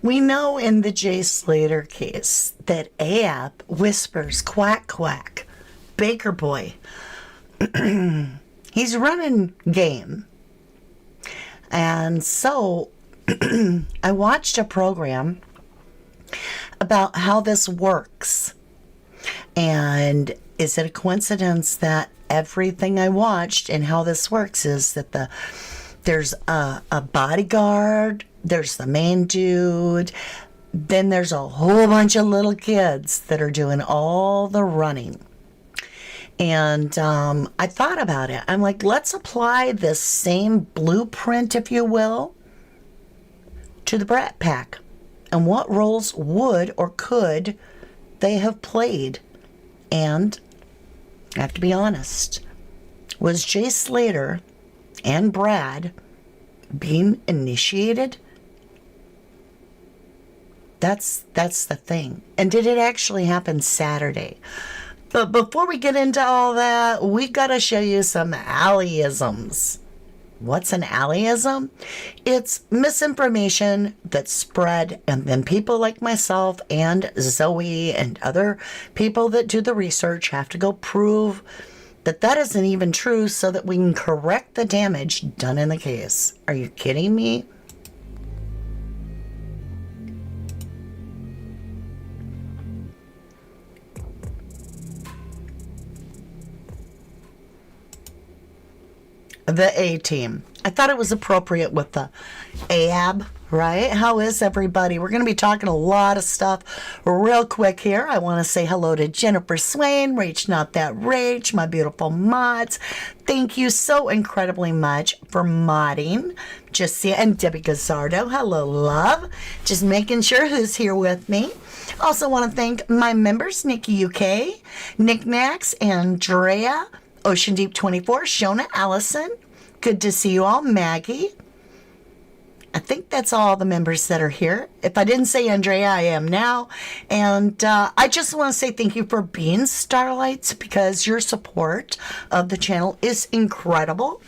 We know in the Jay Slater case that Ahab whispers, quack, quack, Baker boy. He's running game. And so I watched a program about how this works. And is it a coincidence that everything I watched and how this works is that there's a bodyguard, there's the main dude, then there's a whole bunch of little kids that are doing all the running. And I thought about it. I'm like, let's apply this same blueprint, if you will, to the Brat Pack. And what roles would or could they have played? And I have to be honest, was Jay Slater and Brad being initiated? That's the thing. And did it actually happen Saturday? But before we get into all that, we got to show you some alleyisms. What's an alleyism? It's misinformation that's spread, and then people like myself and Zoe and other people that do the research have to go prove that that isn't even true so that we can correct the damage done in the case. Are you kidding me? The A-team. I thought it was appropriate with the AYUB, right? How is everybody? We're going to be talking a lot of stuff real quick here. I want to say hello to Jennifer Swain, Rach Not That Rach, my beautiful mods. Thank you so incredibly much for modding. Jessia and Debbie Gazzardo. Hello, love. Just making sure who's here with me. Also want to thank my members, Nikki UK, Nick Nax, Andrea, Ocean Deep 24, Shona Allison. Good to see you all. Maggie. I think that's all the members that are here. If I didn't say Andrea, I am now. And I just want to say thank you for being Starlights because your support of the channel is incredible.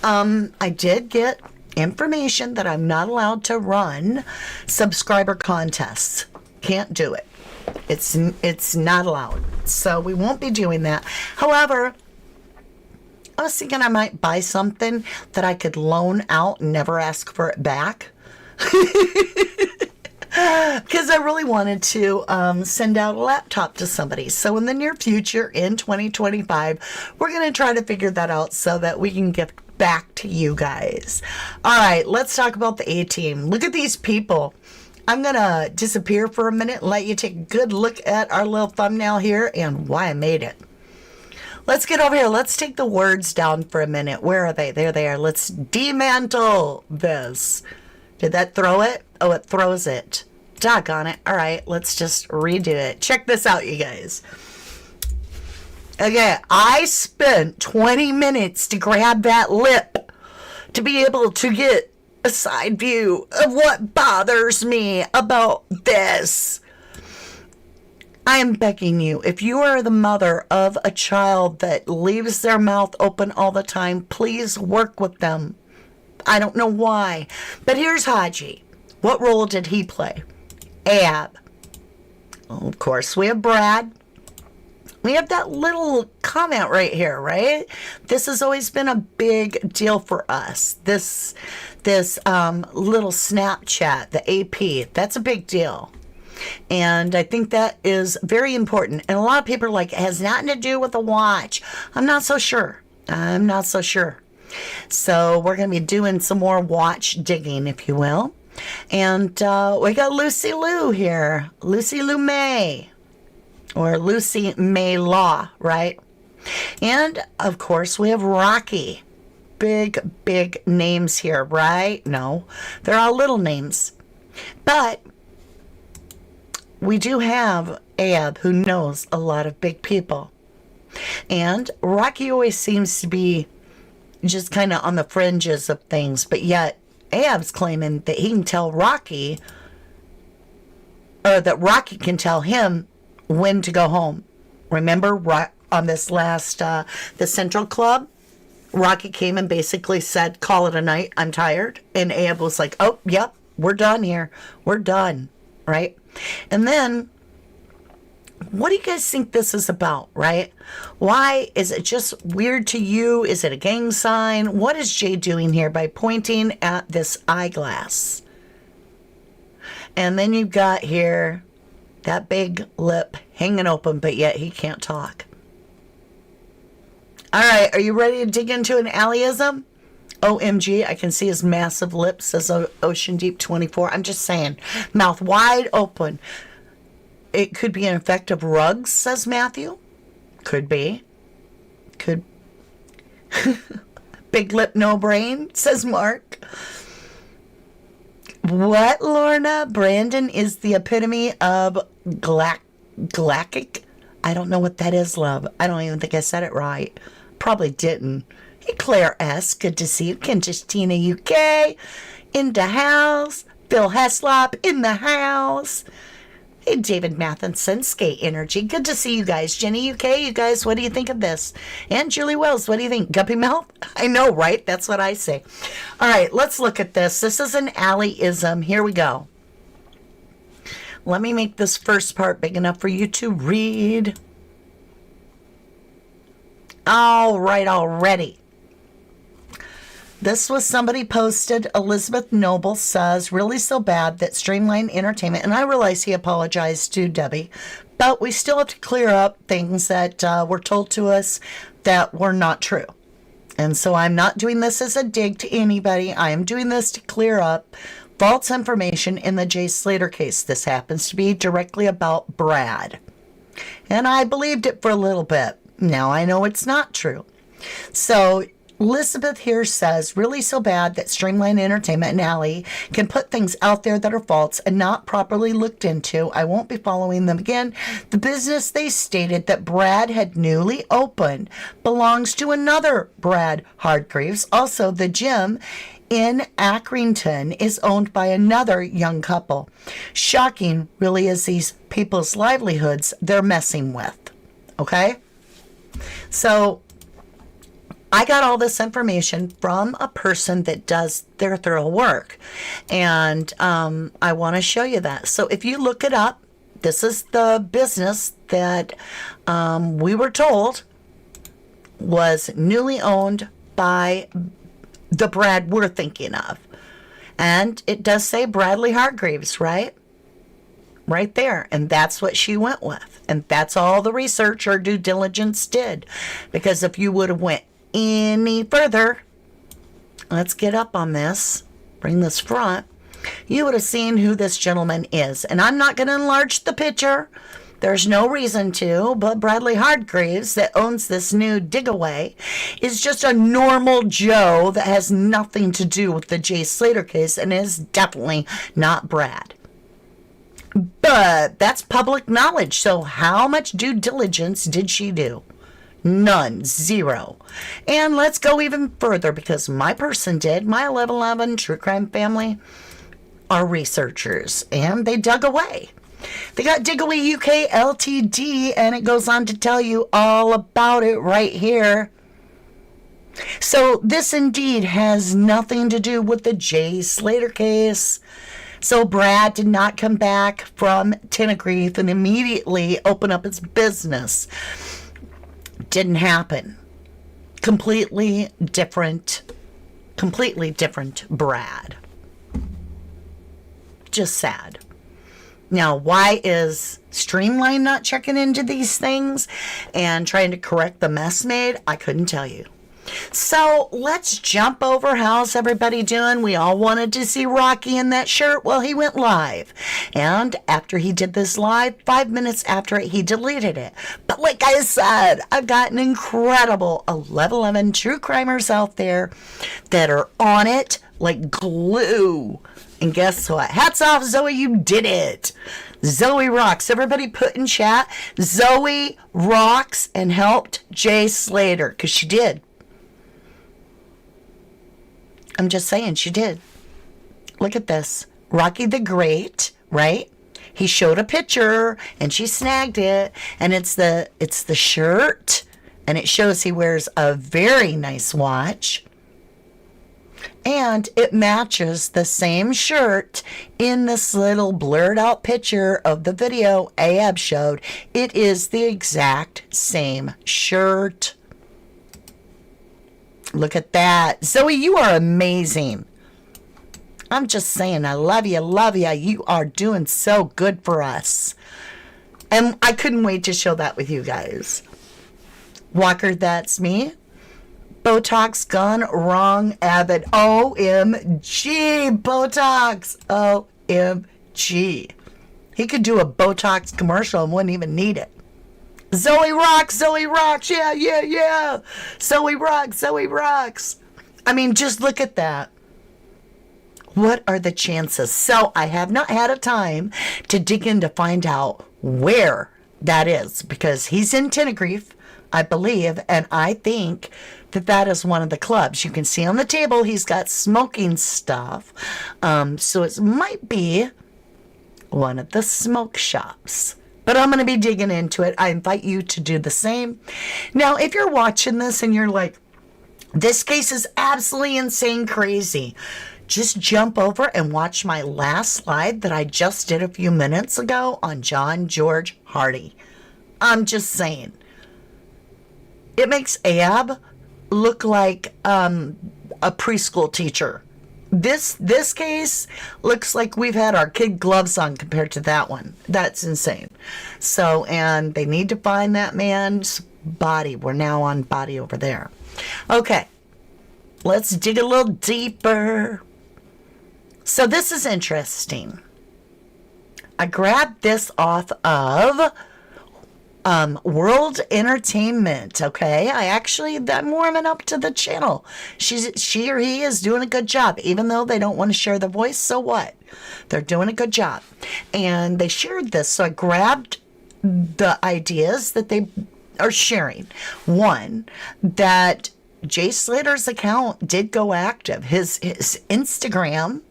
I did get information that I'm not allowed to run subscriber contests. Can't do it. It's not allowed. So we won't be doing that. However, I was thinking I might buy something that I could loan out and never ask for it back. Because I really wanted to send out a laptop to somebody. So in the near future, in 2025, we're going to try to figure that out so that we can give back to you guys. All right, let's talk about the A-team. Look at these people. I'm going to disappear for a minute and let you take a good look at our little thumbnail here and why I made it. Let's get over here. Let's take the words down for a minute. Where are they? There they are. Let's dismantle this. Did that throw it? Oh, it throws it. Doggone it. All right, let's just redo it. Check this out, you guys. Okay, I spent 20 minutes to grab that lip to be able to get a side view of what bothers me about this. I am begging you, if you are the mother of a child that leaves their mouth open all the time, please work with them. I don't know why. But here's Haji. What role did he play? Ahab. Well, of course, we have Brad. We have that little comment right here, right? This has always been a big deal for us. This little Snapchat, the AP, that's a big deal. And I think that is very important. And a lot of people are like, it has nothing to do with the watch. I'm not so sure. I'm not so sure. So we're going to be doing some more watch digging, if you will. And we got Lucy Liu here. Lucy Liu May. Or Lucy May Law, right? And, of course, we have Rocky. Big names here, right? No, they're all little names. But we do have Ahab, who knows a lot of big people. And Rocky always seems to be just kind of on the fringes of things. But yet, Ahab's claiming that he can tell Rocky, or that Rocky can tell him when to go home. Remember, on this last, the Central Club, Rocky came and basically said, call it a night, I'm tired. And Ahab was like, oh, yep, we're done here. We're done, right? And then, what do you guys think this is about, right? Why is it just weird to you? Is it a gang sign? What is Jay doing here by pointing at this eyeglass? And then you've got here that big lip hanging open, but yet he can't talk. All right, are you ready to dig into an Allyism? OMG, I can see his massive lips, says Ocean Deep 24. I'm just saying, mouth wide open. It could be an effect of rugs, says Matthew. Could be. Could. Big lip, no brain, says Mark. What, Lorna? Brandon is the epitome of galactic. I don't know what that is, love. I don't even think I said it right. Probably didn't. Hey, Claire S. Good to see you. Tina UK in the house. Bill Heslop in the house. Hey, David Matheson, Skate Energy. Good to see you guys. Jenny UK, you guys, what do you think of this? And Julie Wells, what do you think? Guppy mouth? I know, right? That's what I say. All right, let's look at this. This is an Allyism. Here we go. Let me make this first part big enough for you to read. All right, already. This was somebody posted. Elizabeth Noble says, really so bad that Streamline Entertainment, and I realize he apologized to Debbie, but we still have to clear up things that were told to us that were not true. And so I'm not doing this as a dig to anybody. I am doing this to clear up false information in the Jay Slater case. This happens to be directly about Brad. And I believed it for a little bit. Now I know it's not true. So Elizabeth here says, really so bad that Streamline Entertainment and Ally can put things out there that are false and not properly looked into. I won't be following them again. The business they stated that Brad had newly opened belongs to another Brad Hargreaves. Also, the gym in Accrington is owned by another young couple. Shocking, really, is these people's livelihoods they're messing with. Okay? So I got all this information from a person that does their thorough work. And I want to show you that. So if you look it up, this is the business that we were told was newly owned by the Brad we're thinking of. And it does say Bradley Hargreaves, right? Right there. And that's what she went with. And that's all the research or due diligence did. Because if you would have went any further, let's get up on this, bring this front, you would have seen who this gentleman is. And I'm not going to enlarge the picture. There's no reason to, but Bradley Hargreaves, that owns this new Digaway, is just a normal Joe that has nothing to do with the Jay Slater case and is definitely not Brad. But that's public knowledge. So how much due diligence did she do? None. Zero. And let's go even further, because my person did. My 1111 True Crime family are researchers, and they dug away. They got Digaway UK Ltd, and it goes on to tell you all about it right here. So this indeed has nothing to do with the Jay Slater case. So Brad did not come back from Tenerife and immediately open up his business. Didn't happen. Completely different Brad. Just sad. Now, why is Streamline not checking into these things and trying to correct the mess made? I couldn't tell you. So let's jump over. How's everybody doing? We all wanted to see Rocky in that shirt. Well, he went live. And after he did this live, 5 minutes after it, he deleted it. But like I said, I've got an incredible 1111 true crimers out there that are on it like glue. And guess what? Hats off, Zoe, you did it. Zoe rocks. Everybody put in chat, Zoe rocks and helped Jay Slater, because she did. I'm just saying, she did. Look at this. Rocky the Great, right? He showed a picture and she snagged it, and it's the shirt, and it shows he wears a very nice watch. And it matches the same shirt in this little blurred out picture of the video AYUB'S showed. It is the exact same shirt. Look at that. Zoe, you are amazing. I'm just saying, I love you, love you. You are doing so good for us. And I couldn't wait to show that with you guys. Walker, that's me. Botox gone wrong, Abbott. OMG, Botox. OMG. He could do a Botox commercial and wouldn't even need it. Zoe rocks, Zoe rocks. Yeah, yeah, yeah. Zoe rocks, Zoe rocks. I mean, just look at that. What are the chances? So I have not had a time to dig in to find out where that is, because he's in Tenerife, I believe, and I think that that is one of the clubs. You can see on the table he's got smoking stuff. So it might be one of the smoke shops. But I'm going to be digging into it. I invite you to do the same. Now, if you're watching this and you're like, this case is absolutely insane crazy, just jump over and watch my last live that I just did a few minutes ago on John George Hardy. I'm just saying. It makes AYUB look like a preschool teacher. This case looks like we've had our kid gloves on compared to that one. That's insane. So, and they need to find that man's body. We're now on body over there. Okay, let's dig a little deeper. So this is interesting. I grabbed this off of World Entertainment. Okay, I'm warming up to the channel. She or he is doing a good job, even though they don't want to share the voice. So what? They're doing a good job, and they shared this. So I grabbed the ideas that they are sharing. One, that Jay Slater's account did go active. His Instagram.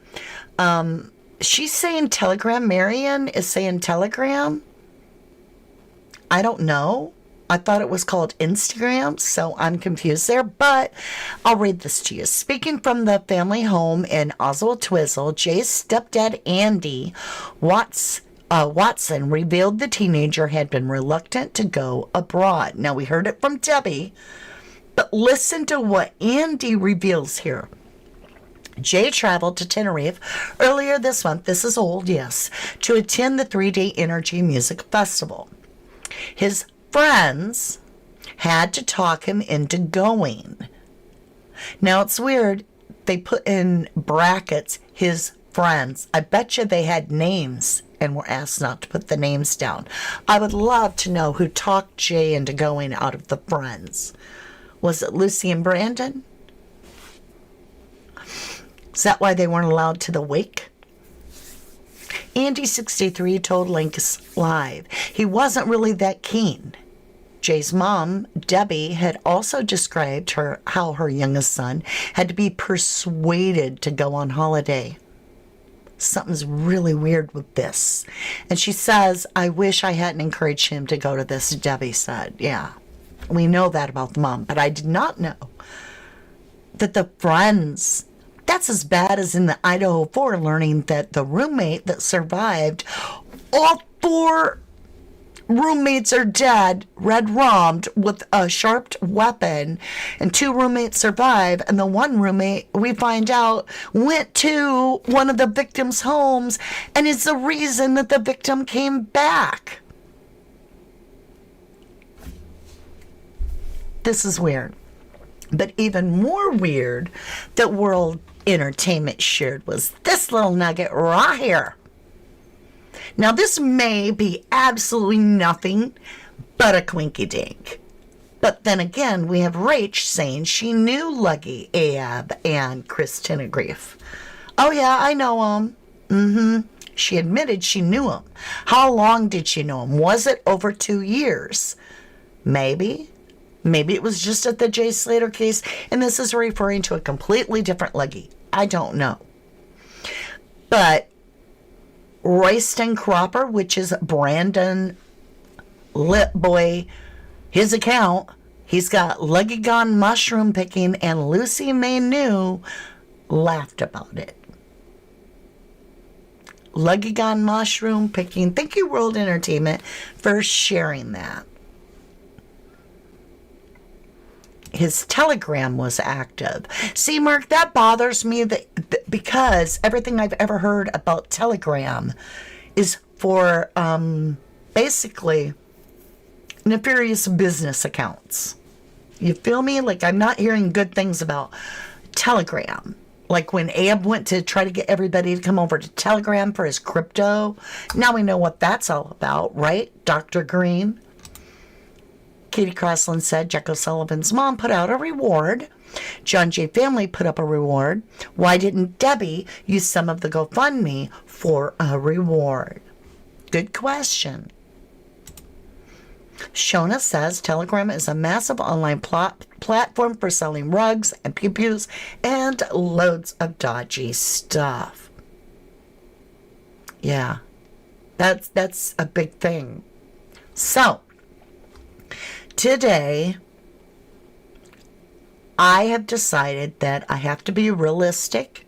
She's saying Telegram. Marion is saying Telegram. I don't know. I thought it was called Instagram, so I'm confused there, but I'll read this to you. Speaking from the family home in Oswald Twizzle, Jay's stepdad, Andy Watson, revealed the teenager had been reluctant to go abroad. Now, we heard it from Debbie, but listen to what Andy reveals here. Jay traveled to Tenerife earlier this month, this is old, yes, to attend the 3-day Energy Music Festival. His friends had to talk him into going. Now, it's weird. They put in brackets, his friends. I bet you they had names and were asked not to put the names down. I would love to know who talked Jay into going out of the friends. Was it Lucy and Brandon? Is that why they weren't allowed to the wake? Andy, 63, told Linkus Live he wasn't really that keen. Jay's mom, Debbie, had also described how her youngest son had to be persuaded to go on holiday. Something's really weird with this. And she says, I wish I hadn't encouraged him to go to this, Debbie said. Yeah, we know that about the mom, but I did not know that the friends... That's as bad as in the Idaho 4 learning that the roommate that survived, all 4 roommates are dead, red-rommed with a sharp weapon, and 2 roommates survive, and the one roommate, we find out, went to one of the victims' homes and is the reason that the victim came back. This is weird. But even more weird that World Entertainment shared was this little nugget right here. Now, this may be absolutely nothing but a quinky dink. But then again, we have Rach saying she knew Lucky, AYUB, and Chris Tenerife. Oh, yeah, I know him. She admitted she knew him. How long did she know him? Was it over 2 years? Maybe. Maybe it was just at the Jay Slater case, and this is referring to a completely different Leggy. I don't know. But Royston Cropper, which is Brandon Lipboy, his account, he's got Leggy Gone Mushroom Picking and Lucy May New laughed about it. Lugigon Mushroom Picking. Thank you, World Entertainment, for sharing that. His Telegram was active. See, Mark, that bothers me because everything I've ever heard about Telegram is for basically nefarious business accounts. You feel me? Like, I'm not hearing good things about Telegram. Like when Abe went to try to get everybody to come over to Telegram for his crypto. Now we know what that's all about, right, Dr. Green? Katie Crossland said Jack O'Sullivan's mom put out a reward. John J. Family put up a reward. Why didn't Debbie use some of the GoFundMe for a reward? Good question. Shona says Telegram is a massive online platform for selling rugs and pew-pews and loads of dodgy stuff. Yeah, that's a big thing. So, today, I have decided that I have to be realistic.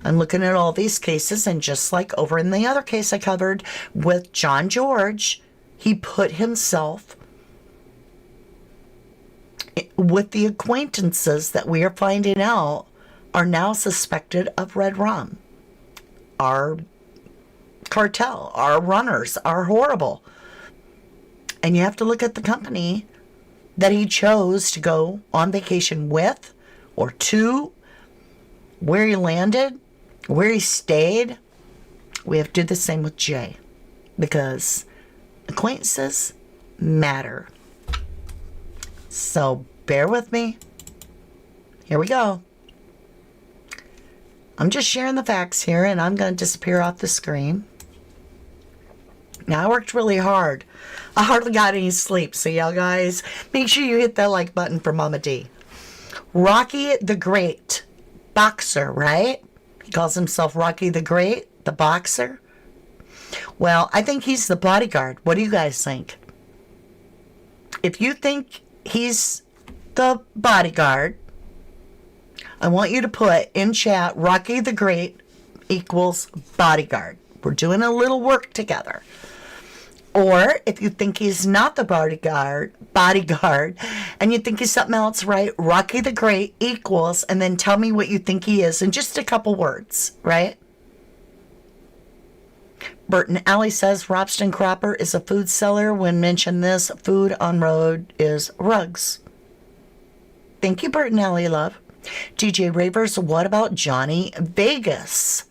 I'm looking at all these cases, and just like over in the other case I covered with John George, he put himself with the acquaintances that we are finding out are now suspected of red rum. Our cartel, our runners are horrible. And you have to look at the company that he chose to go on vacation with or to, where he landed, where he stayed. We have to do the same with Jay, because acquaintances matter. So bear with me. Here we go. I'm just sharing the facts here, and I'm going to disappear off the screen. Now, I worked really hard. I hardly got any sleep. So, y'all guys, make sure you hit that like button for Mama D. Rocky the Great, boxer, right? He calls himself Rocky the Great, the boxer. Well, I think he's the bodyguard. What do you guys think? If you think he's the bodyguard, I want you to put in chat Rocky the Great equals bodyguard. We're doing a little work together. Or if you think he's not the bodyguard, and you think he's something else, right? Rocky the Great equals, and then tell me what you think he is in just a couple words, right? Burton Alley says Robston Cropper is a food seller. When mentioned this, food on road is rugs. Thank you, Burton Alley, love. DJ Ravers, what about Johnny Vegas?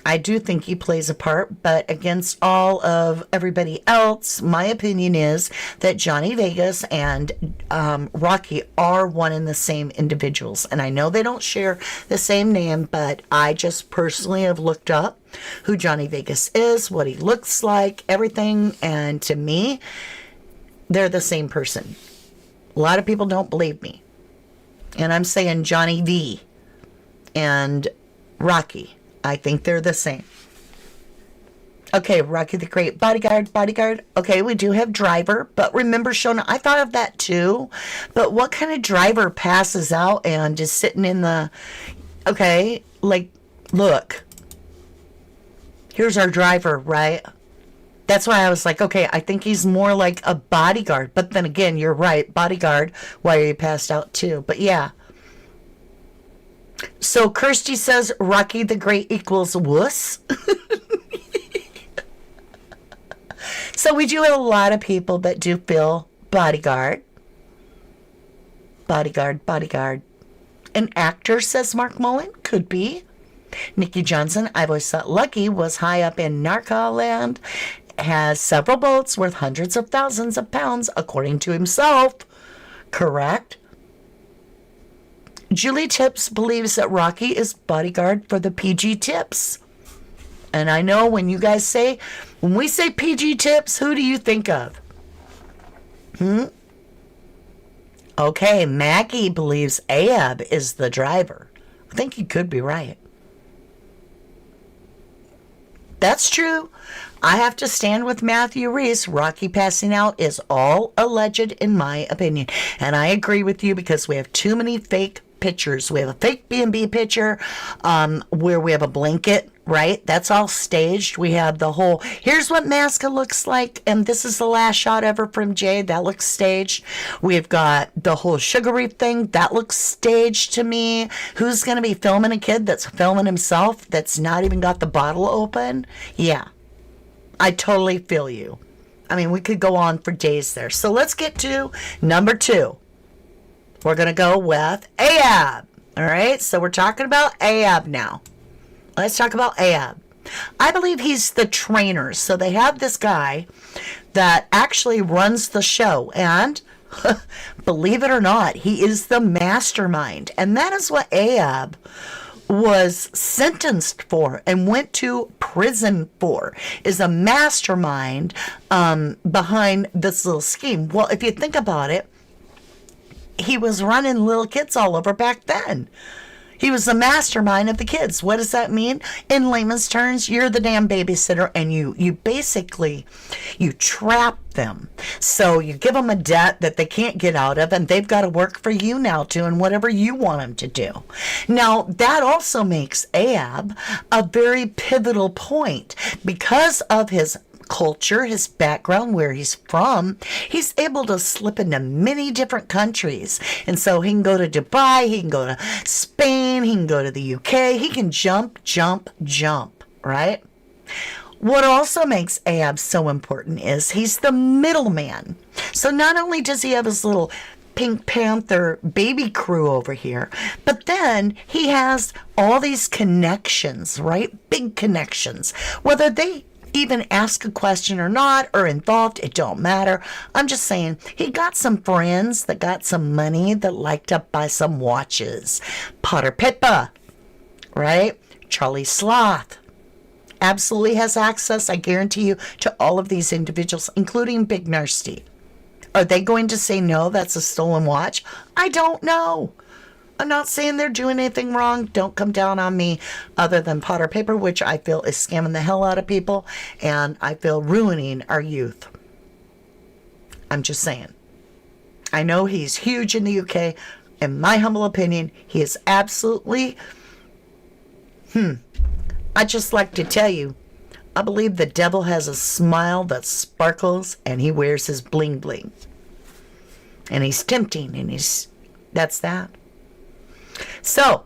I do think he plays a part, but against all of everybody else, my opinion is that Johnny Vegas and Rocky are one and the same individuals. And I know they don't share the same name, but I just personally have looked up who Johnny Vegas is, what he looks like, everything. And to me, they're the same person. A lot of people don't believe me. And I'm saying Johnny V and Rocky. I think they're the same. Okay, Rocky the Great, bodyguard. Okay, we do have driver, but remember, Shona, I thought of that too. But what kind of driver passes out and is sitting in the... Okay, like, look. Here's our driver, right? That's why I was like, okay, I think he's more like a bodyguard. But then again, you're right, bodyguard. Why are you passed out too? But yeah. So Kirsty says Rocky the Great equals wuss. So we do have a lot of people that do feel bodyguard. Bodyguard. An actor, says Mark Mullen. Could be. Nikki Johnson, I've always thought Lucky was high up in Narca land. Has several boats worth hundreds of thousands of pounds, according to himself. Correct. Julie Tips believes that Rocky is bodyguard for the PG Tips. And I know when you guys say, when we say PG Tips, who do you think of? Okay, Maggie believes Ahab is the driver. I think he could be right. That's true. I have to stand with Matthew Reese. Rocky passing out is all alleged in my opinion. And I agree with you because we have too many fake pictures. We have a fake B&B picture where we have a blanket, right? That's all staged. We have the whole, here's what Masca looks like, and this is the last shot ever from Jade. That looks staged. We've got the whole sugar reef thing. That looks staged to me. Who's going to be filming a kid that's filming himself that's not even got the bottle open? Yeah, I totally feel you. I mean, we could go on for days there. So let's get to number 2. We're going to go with AYUB. All right, so we're talking about AYUB now. Let's talk about AYUB. I believe he's the trainer. So they have this guy that actually runs the show. And believe it or not, he is the mastermind. And that is what AYUB was sentenced for and went to prison for, is a mastermind behind this little scheme. Well, if you think about it, he was running little kids all over back then. He was the mastermind of the kids. What does that mean? In layman's terms, you're the damn babysitter, and you basically, you trap them. So you give them a debt that they can't get out of, and they've got to work for you now doing whatever you want them to do. Now, that also makes AYUB a very pivotal point because of his culture, his background, where he's from. He's able to slip into many different countries. And so he can go to Dubai, he can go to Spain, he can go to the UK, he can jump, right? What also makes AYUB so important is he's the middleman. So not only does he have his little Pink Panther baby crew over here, but then he has all these connections, right? Big connections. Whether they even ask a question or not, or involved, it don't matter. I'm just saying, he got some friends that got some money that liked to buy some watches. Potter Pippa, right? Charlie Sloth absolutely has access, I guarantee you, to all of these individuals, including Big Nasty. Are they going to say no, that's a stolen watch? I don't know. I'm not saying they're doing anything wrong. Don't come down on me, other than Potter Paper, which I feel is scamming the hell out of people, and I feel ruining our youth. I'm just saying. I know he's huge in the UK. In my humble opinion, he is absolutely, I just like to tell you, I believe the devil has a smile that sparkles, and he wears his bling bling. And he's tempting, and that's that. So,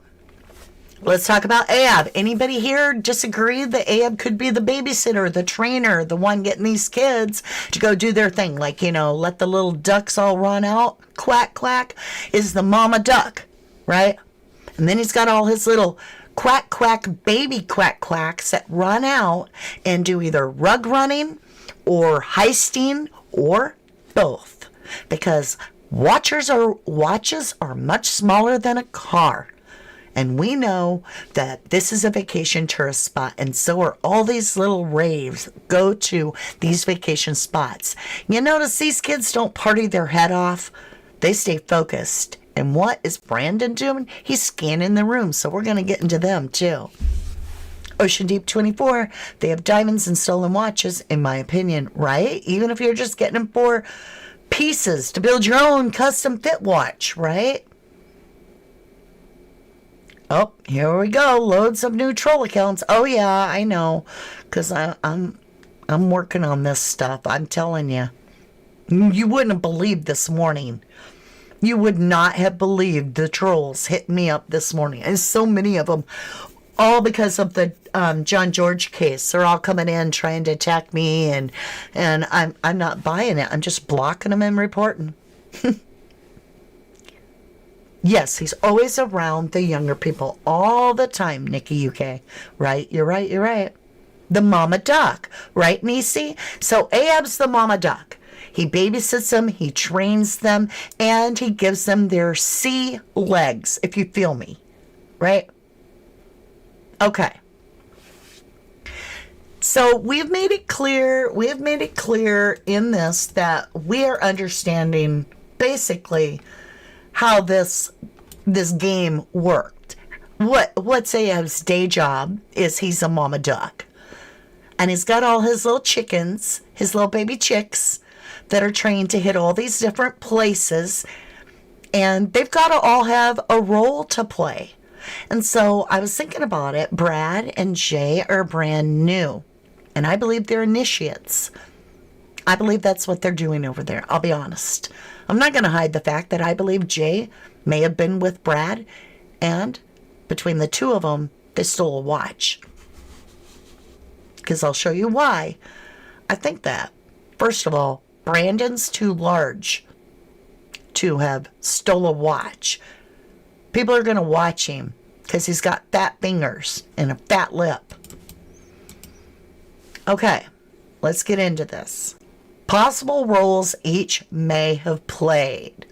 let's talk about AYUB. Anybody here disagree that AYUB could be the babysitter, the trainer, the one getting these kids to go do their thing? Like, let the little ducks all run out, quack, quack, is the mama duck, right? And then he's got all his little quack, quack, baby quack, quacks that run out and do either rug running or heisting or both. Because watches are much smaller than a car. And we know that this is a vacation tourist spot, and so are all these little raves go to these vacation spots. You notice these kids don't party their head off. They stay focused. And what is Brandon doing? He's scanning the room, so we're going to get into them too. Ocean Deep 24, they have diamonds and stolen watches, in my opinion, right? Even if you're just getting them for pieces to build your own custom fit watch, right? Oh, here we go. Loads of new troll accounts. Oh yeah, I know, because I'm working on this stuff. I'm telling you, you wouldn't have believed this morning. You would not have believed the trolls hit me up this morning, and so many of them, all because of the John George case. They're all coming in trying to attack me, and I'm not buying it. I'm just blocking them and reporting. Yes, he's always around the younger people all the time, Nikki UK. Right? You're right. The mama duck, right, Nisi? So AYUB'S the mama duck. He babysits them, he trains them, and he gives them their sea legs, if you feel me. Right? Okay. So we've made it clear in this that we are understanding basically how this game worked. What's AYUB'S day job is he's a mama duck. And he's got all his little chickens, his little baby chicks, that are trained to hit all these different places. And they've got to all have a role to play. And so I was thinking about it. Brad and Jay are brand new. And I believe they're initiates. I believe that's what they're doing over there. I'll be honest. I'm not going to hide the fact that I believe Jay may have been with Brad. And between the two of them, they stole a watch. Because I'll show you why I think that. First of all, Brandon's too large to have stole a watch. People are going to watch him because he's got fat fingers and a fat lip. Okay, let's get into this. Possible roles each may have played.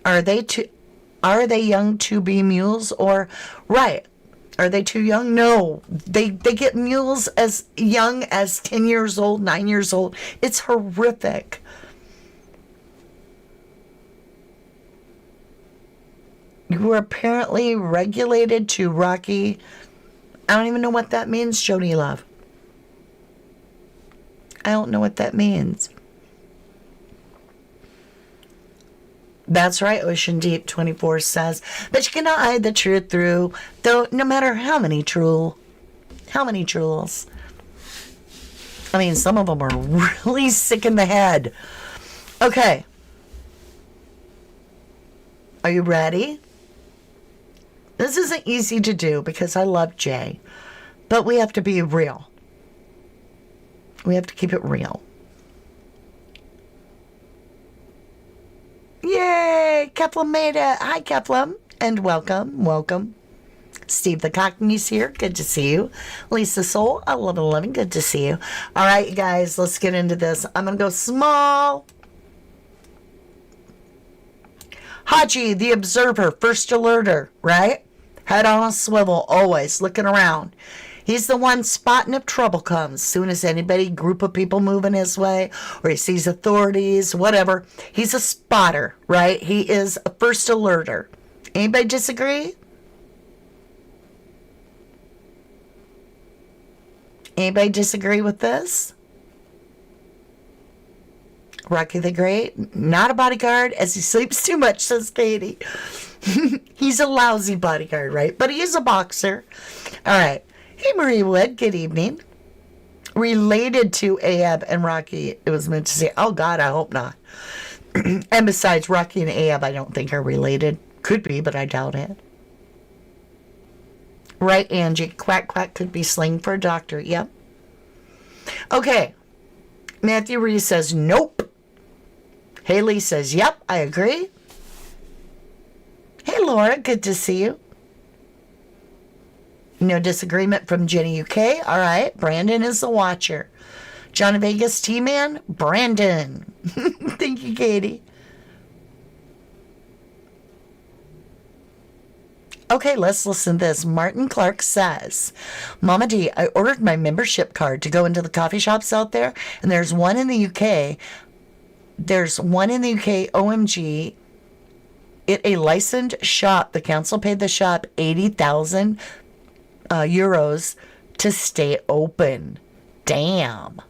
Are they young to be mules? Or, right, are they too young? No, they get mules as young as 10 years old, 9 years old. It's horrific. You were apparently regulated to Rocky. I don't even know what that means, Jody Love. I don't know what that means. That's right, Ocean Deep 24 says. But you cannot hide the truth through, though, no matter how many truls. I mean, some of them are really sick in the head. Okay. Are you ready? This isn't easy to do because I love Jay, but we have to be real. We have to keep it real. Yay! Keflam made it. Hi, Keflam, and welcome, welcome. Steve the Cockney's here. Good to see you. Lisa Soul, 1111. Good to see you. All right, you guys, let's get into this. I'm going to go small. Haji, the observer, first alerter, right? Head on a swivel, always looking around. He's the one spotting if trouble comes. Soon as anybody, group of people moving his way, or he sees authorities, whatever, he's a spotter, right? He is a first alerter. Anybody disagree? Anybody disagree with this? Rocky the Great, not a bodyguard as he sleeps too much, says Katie. He's a lousy bodyguard, right? But he is a boxer. All right. Hey, Marie Wood, good evening. Related to Ahab and Rocky, it was meant to say, oh God, I hope not. And besides, Rocky and Ahab, I don't think are related. Could be, but I doubt it. Right, Angie? Quack, quack could be slang for a doctor. Yep. Okay. Matthew Reese says, nope. Haley says, yep, I agree. Hey, Laura, good to see you. No disagreement from Jenny UK. All right, Brandon is the watcher. John Vegas T-Man, Brandon. Thank you, Katie. Okay, let's listen to this. Martin Clark says, Mama D, I ordered my membership card to go into the coffee shops out there, and there's one in the UK. OMG. It a licensed shop. The council paid the shop 80,000 euros to stay open. Damn.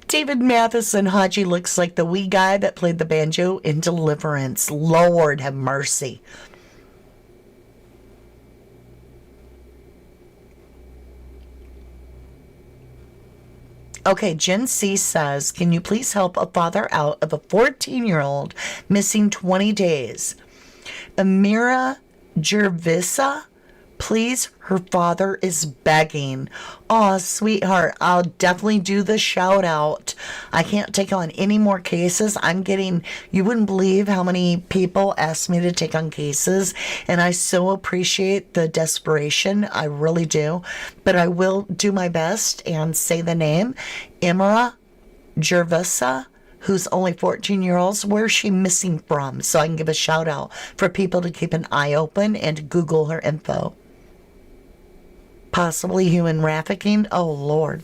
David Matheson, Haji looks like the wee guy that played the banjo in Deliverance. Lord have mercy. Okay, Jen C says, can you please help a father out of a 14-year-old missing 20 days? Amira Jervisa, please, her father is begging. Aw, sweetheart, I'll definitely do the shout out. I can't take on any more cases. You wouldn't believe how many people ask me to take on cases, and I so appreciate the desperation. I really do. But I will do my best and say the name. Imra Jervisa, who's only 14 years old. Where's she missing from? So I can give a shout out for people to keep an eye open and to Google her info. Possibly human trafficking. Oh, Lord.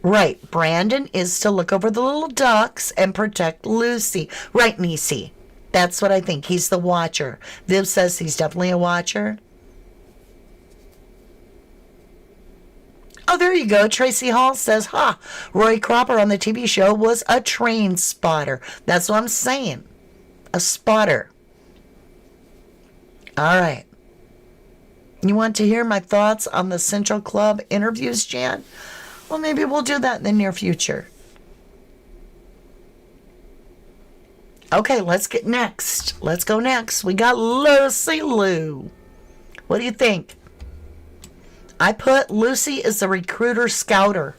Right. Brandon is to look over the little ducks and protect Lucy. Right, Nisi. That's what I think. He's the watcher. Viv says he's definitely a watcher. Oh, there you go. Tracy Hall says, Roy Cropper on the TV show was a train spotter. That's what I'm saying. A spotter. All right. You want to hear my thoughts on the Central Club interviews, Jan? Well, maybe we'll do that in the near future. Okay, let's get next. Let's go next. We got Lucy Liu. What do you think? I put Lucy as the recruiter scouter.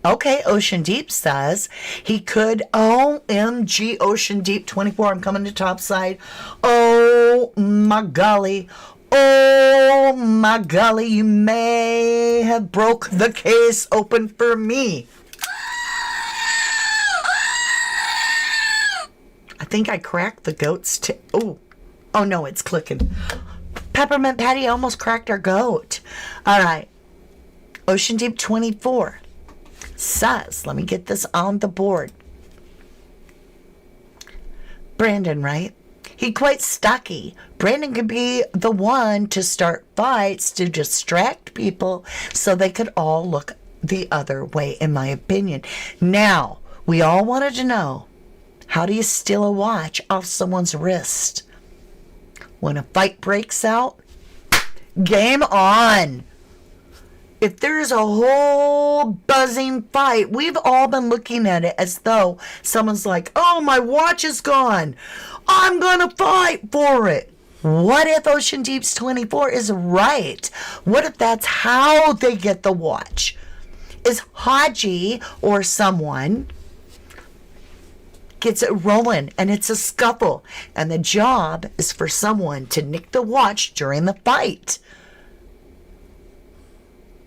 Okay, Ocean Deep says he could. OMG, Ocean Deep 24. I'm coming to topside. Oh my golly. Oh my golly. You may have broke the case open for me. I think I cracked the goat's Oh no, it's clicking. Peppermint Patty almost cracked our goat. All right. Ocean Deep 24 says, let me get this on the board. Brandon, right? He quite stocky. Brandon could be the one to start fights to distract people so they could all look the other way, in my opinion. Now, we all wanted to know, how do you steal a watch off someone's wrist? When a fight breaks out, game on. If there's a whole buzzing fight, we've all been looking at it as though someone's like, oh, my watch is gone. I'm going to fight for it. What if Ocean Deep's 24 is right? What if that's how they get the watch? Is Haji or someone gets it rolling and it's a scuffle, and the job is for someone to nick the watch during the fight?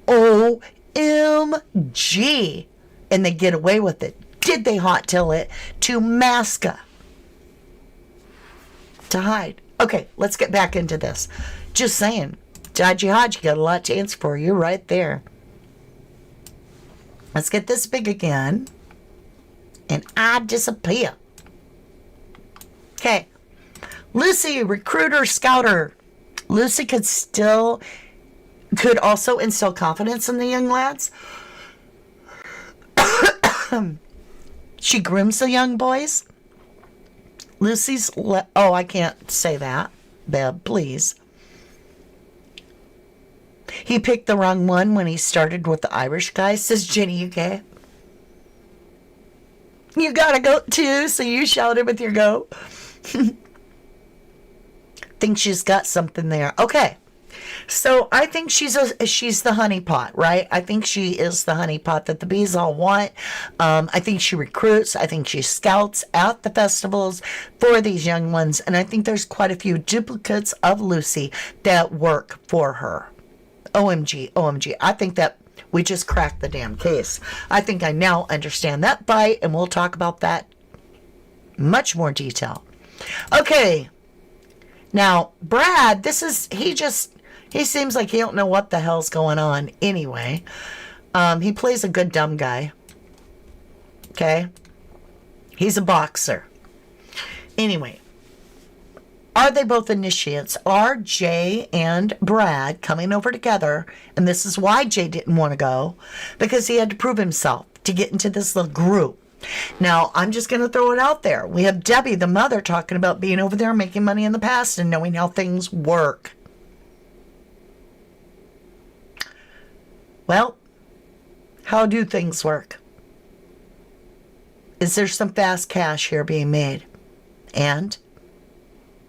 OMG. And they get away with it. Did they hot tail it to Masca to hide? Okay, let's get back into this. Just saying, Dodgy Hodge got a lot to answer for. You right there. Let's get this big again. And I disappear. Okay. Lucy, recruiter, scouter. Lucy could also instill confidence in the young lads. She grooms the young boys. I can't say that, Beb, please. He picked the wrong one when he started with the Irish guy, says Jenny UK. You got a goat too, so you shouted with your goat. Think she's got something there. Okay. So I think she's the honeypot, right? I think she is the honeypot that the bees all want. I think she recruits. I think she scouts at the festivals for these young ones. And I think there's quite a few duplicates of Lucy that work for her. OMG, OMG. I think that we just cracked the damn case. I think I now understand that bite, and we'll talk about that much more detail. Okay. Now, Brad, he seems like he don't know what the hell's going on anyway. He plays a good dumb guy. Okay? He's a boxer. Anyway, are they both initiates? Are Jay and Brad coming over together? And this is why Jay didn't want to go, because he had to prove himself to get into this little group. Now, I'm just going to throw it out there. We have Debbie, the mother, talking about being over there, making money in the past, and knowing how things work. Well, how do things work? Is there some fast cash here being made? And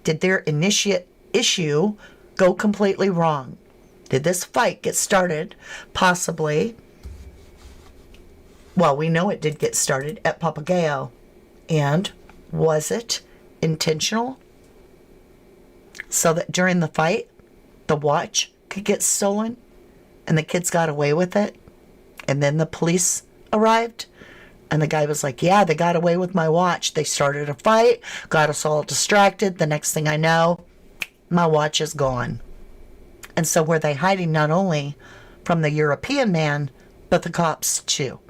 did their initiate issue go completely wrong? Did this fight get started possibly? Well, we know it did get started at Papagayo. And was it intentional? So that during the fight, the watch could get stolen and the kids got away with it? And then the police arrived and the guy was like, yeah, they got away with my watch. They started a fight, got us all distracted. The next thing I know, my watch is gone. And so were they hiding not only from the European man, but the cops too?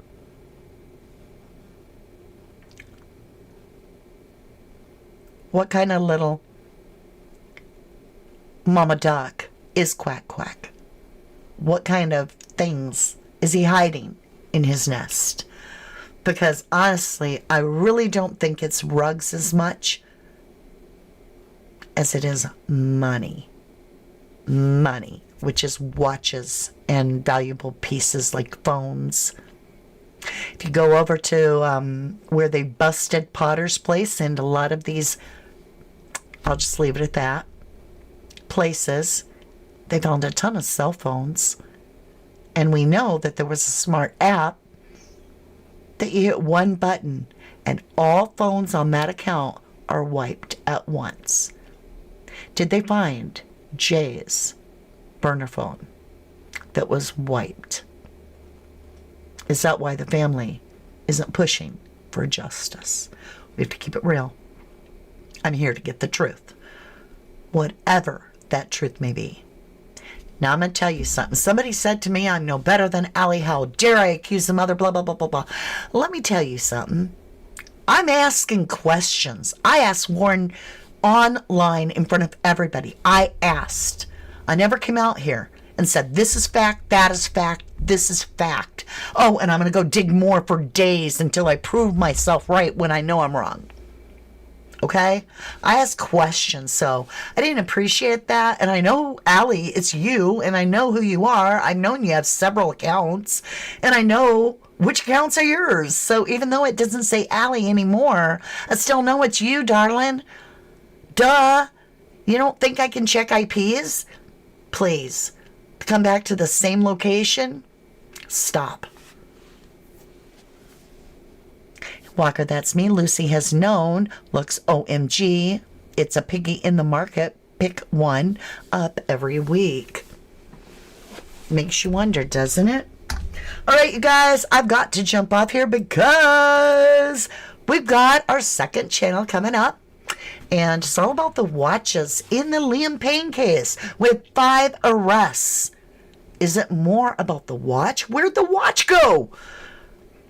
What kind of little Mama Duck is Quack Quack? What kind of things is he hiding in his nest? Because honestly, I really don't think it's rugs as much as it is money. Money, which is watches and valuable pieces like phones. If you go over to where they busted Potter's place and a lot of these, I'll just leave it at that, places, they found a ton of cell phones. And we know that there was a smart app that you hit one button and all phones on that account are wiped at once. Did they find Jay's burner phone that was wiped? Is that why the family isn't pushing for justice? We have to keep it real. I'm here to get the truth, whatever that truth may be. Now I'm going to tell you something. Somebody said to me, I'm no better than Allie. How dare I accuse the mother, blah, blah, blah, blah, blah. Let me tell you something. I'm asking questions. I asked Warren online in front of everybody. I asked. I never came out here and said, this is fact, that is fact, this is fact. Oh, and I'm going to go dig more for days until I prove myself right when I know I'm wrong. Okay? I asked questions, so I didn't appreciate that. And I know, Allie, it's you, and I know who you are. I've known you have several accounts, and I know which accounts are yours. So even though it doesn't say Allie anymore, I still know it's you, darling. Duh. You don't think I can check IPs? Please. Come back to the same location? Stop. Walker, that's me. Lucy has known. Looks OMG. It's a piggy in the market. Pick one up every week. Makes you wonder, doesn't it? All right, you guys, I've got to jump off here because we've got our second channel coming up. And it's all about the watches in the Liam Payne case with 5 arrests. Is it more about the watch? Where'd the watch go?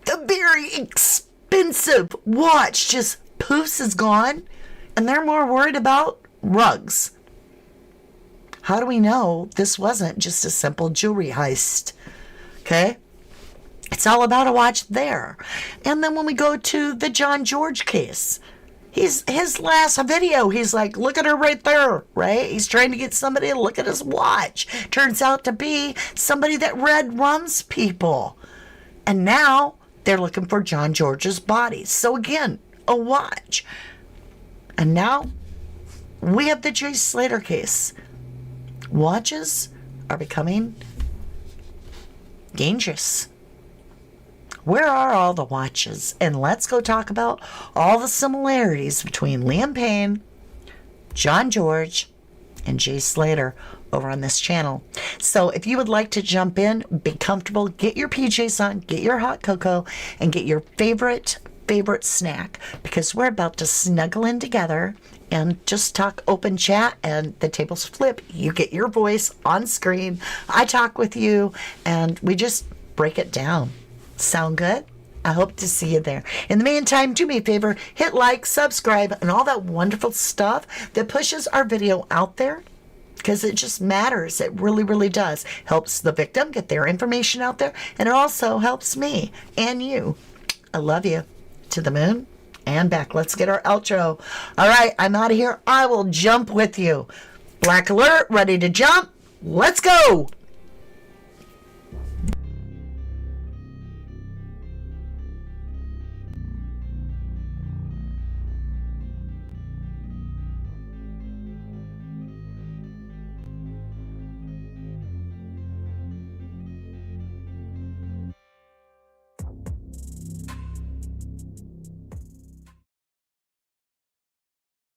The very expensive watch just poofs is gone, and they're more worried about rugs. How do we know this wasn't just a simple jewelry heist? Okay? It's all about a watch there. And then when we go to the John George case, his last video, he's like, look at her right there, right? He's trying to get somebody to look at his watch. Turns out to be somebody that Red runs people. And now they're looking for John George's body. So again, a watch. And now we have the Jay Slater case. Watches are becoming dangerous. Where are all the watches? And let's go talk about all the similarities between Liam Payne, John George, and Jay Slater over on this channel. So if you would like to jump in, be comfortable, get your PJs on, get your hot cocoa, and get your favorite snack, because we're about to snuggle in together and just talk open chat, and the tables flip. You get your voice on screen, I talk with you, and we just break it down. Sound good? I hope to see you there. In the meantime, do me a favor, hit like, subscribe, and all that wonderful stuff that pushes our video out there, because it just matters. It really, really does. Helps the victim get their information out there, and it also helps me and you. I love you. To the moon and back. Let's get our outro. All right, I'm out of here. I will jump with you. Black alert, ready to jump. Let's go.